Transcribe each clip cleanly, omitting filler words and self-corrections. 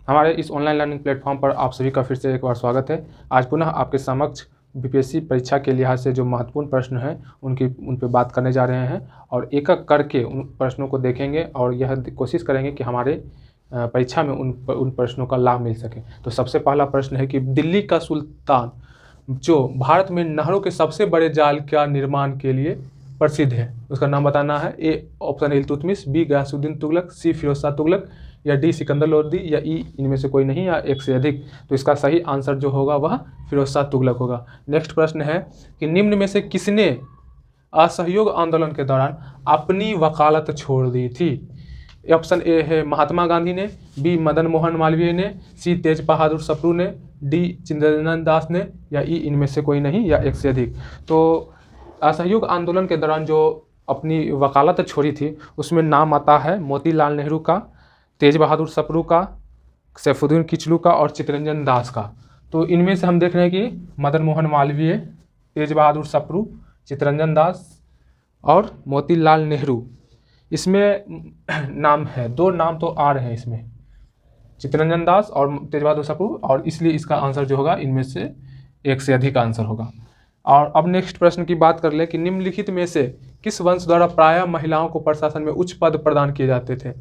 हमारे इस online learning platform पर आप सभी का फिर से एक बार स्वागत है। आज पुनः आपके समक्ष बीपीएससी परीक्षा के लिहाज से जो महत्वपूर्ण प्रश्न हैं उन पे बात करने जा रहे हैं और एक एक करके उन प्रश्नों को देखेंगे और यह कोशिश करेंगे कि हमारे परीक्षा में उन प्रश्नों का लाभ मिल सके। तो सबसे पहला प्रश्न है कि दिल्ली का सुल्तान जो भारत में नहरों के सबसे बड़े जाल का निर्माण के लिए प्रसिद्ध है, उसका नाम बताना है। A option Iltutmish, B Ghiyasuddin Tughlaq, C Firoz Shah Tughlaq या डी सिकंदर लोदी या ई इनमें से कोई नहीं या एक से अधिक। तो इसका सही आंसर जो होगा वह फिरोज शाह तुगलक होगा। नेक्स्ट प्रश्न है कि निम्न में से किसने असहयोग आंदोलन के दौरान अपनी वकालत छोड़ दी थी। ऑप्शन ए है महात्मा गांधी ने, बी मदन मोहन मालवीय ने, सी तेज बहादुर सप्रू ने, डी चित्तरंजन दास ने या ई इनमें से कोई नहीं या एक से अधिक। तो असहयोग आंदोलन के दौरान जो अपनी वकालत छोड़ी थी उसमें नाम आता है मोतीलाल नेहरू का, तेज बहादुर सप्रू का, सैफुद्दीन किचलू का और चित्तरंजन दास का। तो इनमें से हम देख रहे हैं कि मदन मोहन मालवीय, तेज बहादुर सप्रू, चित्तरंजन दास और मोतीलाल नेहरू इसमें नाम है। दो नाम तो आ रहे हैं इसमें, चित्तरंजन दास और तेज बहादुर सप्रू, और इसलिए इसका आंसर जो होगा इनमें से एक से अधिक आंसर होगा। और अब नेक्स्ट प्रश्न की बात कर ले कि निम्नलिखित में से किस वंश द्वारा प्रायः महिलाओं को प्रशासन में उच्च पद प्रदान किए जाते थे।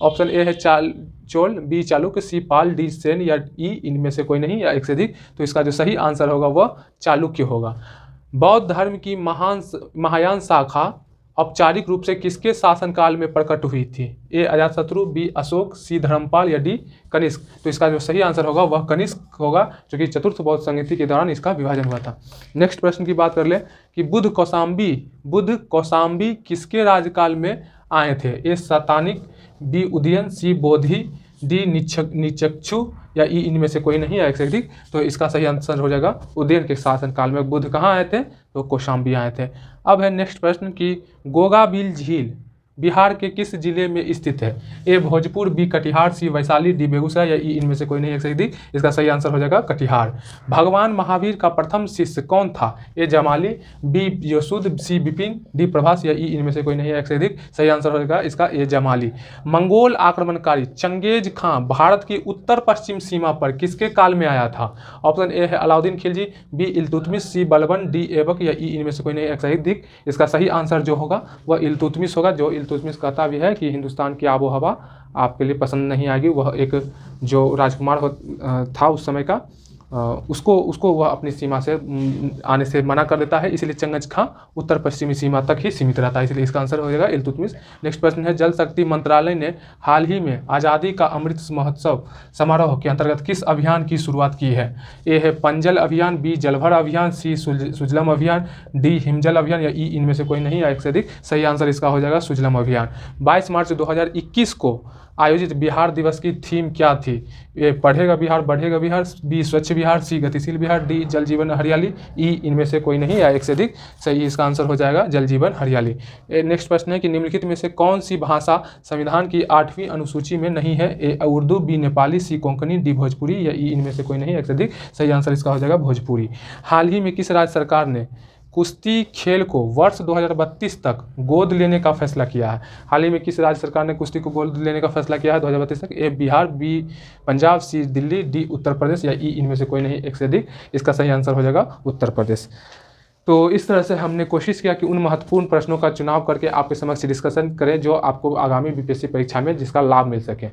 ऑप्शन ए है चोल, बी चालुक्य, सी पाल, डी सेन या ई इनमें से कोई नहीं या एक से अधिक। तो इसका जो सही आंसर होगा वह चालुक्य होगा। बौद्ध धर्म की महायान शाखा औपचारिक रूप से किसके शासनकाल में प्रकट हुई थी। ए अजातशत्रु, बी अशोक, सी धर्मपाल या डी कनिष्क। तो इसका जो सही आंसर होगा वह कनिष्क होगा, क्योंकि चतुर्थ बौद्ध संहिता के दौरान इसका विभाजन हुआ था। नेक्स्ट प्रश्न की बात कर ले कि बुद्ध कौशाम्बी किसके राज्यकाल में आए थे। ए सातवाहनिक, बी उदयन, सी बोधि, डी निचक्षु या ई इनमें से कोई नहीं या एक से अधिक। तो इसका सही आंसर हो जाएगा उदयन के शासनकाल में बुद्ध कहाँ आए थे, तो कौशाम्बी आए थे। अब है नेक्स्ट प्रश्न कि गोगाबिल झील बिहार के किस जिले में स्थित है। ए भोजपुर, बी कटिहार, सी वैशाली, डी बेगूसराय या ई इनमें से कोई नहीं एक से अधिक। इसका सही आंसर हो जाएगा कटिहार। भगवान महावीर का प्रथम शिष्य कौन था। ए जमाली, बी यशोद, सी विपिन, डी प्रभास या ई इनमें से कोई नहीं एक से अधिक। सही आंसर हो जाएगा इसका ए जमाली। मंगोल आक्रमणकारी चंगेज खां भारत की उत्तर पश्चिम सीमा पर किसके काल में आया था। ऑप्शन ए है अलाउद्दीन खिलजी, बी इल्तुतमिश, सी बलबन, डी ऐबक या ई इनमें से कोई नहीं एक से अधिक। इसका सही आंसर जो होगा वह इल्तुतमिश होगा। जो इल्तुतमिश कहता भी है कि हिंदुस्तान की आबो हवा आपके लिए पसंद नहीं आएगी। वह एक जो राजकुमार था उस समय का, उसको वह अपनी सीमा से आने से मना कर देता है, इसलिए चंगेज खां उत्तर पश्चिमी सीमा तक ही सीमित रहता है, इसलिए इसका आंसर हो जाएगा इल्तुतमिश। नेक्स्ट प्रश्न है जल शक्ति मंत्रालय ने हाल ही में आज़ादी का अमृत महोत्सव समारोह के अंतर्गत किस अभियान की शुरुआत की है। ए है पंजल अभियान, बी जलभर अभियान, सी सुजलम अभियान, डी हिमजल अभियान या ई इनमें से कोई नहीं या एक से अधिक। सही आंसर इसका हो जाएगा सुजलम अभियान। 22 मार्च 2021 को आयोजित बिहार दिवस की थीम क्या थी। ये पढ़ेगा बिहार बढ़ेगा बिहार, बी स्वच्छ बिहार, सी गतिशील बिहार, डी जल जीवन हरियाली, ई इनमें से कोई नहीं या एक से अधिक। सही इसका आंसर हो जाएगा जल जीवन हरियाली। नेक्स्ट प्रश्न है कि निम्नलिखित में से कौन सी भाषा संविधान की 8वीं अनुसूची में नहीं है। ए उर्दू, बी नेपाली, सी कोंकणी, डी भोजपुरी या ई इनमें से कोई नहीं एक से अधिक। सही आंसर इसका हो जाएगा भोजपुरी। हाल ही में किस राज्य सरकार ने कुश्ती खेल को वर्ष 2032 तक गोद लेने का फैसला किया है। हाल ही में किस राज्य सरकार ने कुश्ती को गोद लेने का फैसला किया है 2032 तक। ए बिहार, बी पंजाब, सी दिल्ली, डी उत्तर प्रदेश या ई इनमें से कोई नहीं एक से अधिक। इसका सही आंसर हो जाएगा उत्तर प्रदेश। तो इस तरह से हमने कोशिश किया कि उन महत्वपूर्ण प्रश्नों का चुनाव करके आपके समक्ष डिस्कशन करें जो आपको आगामी बीपीएससी परीक्षा में जिसका लाभ मिल सके।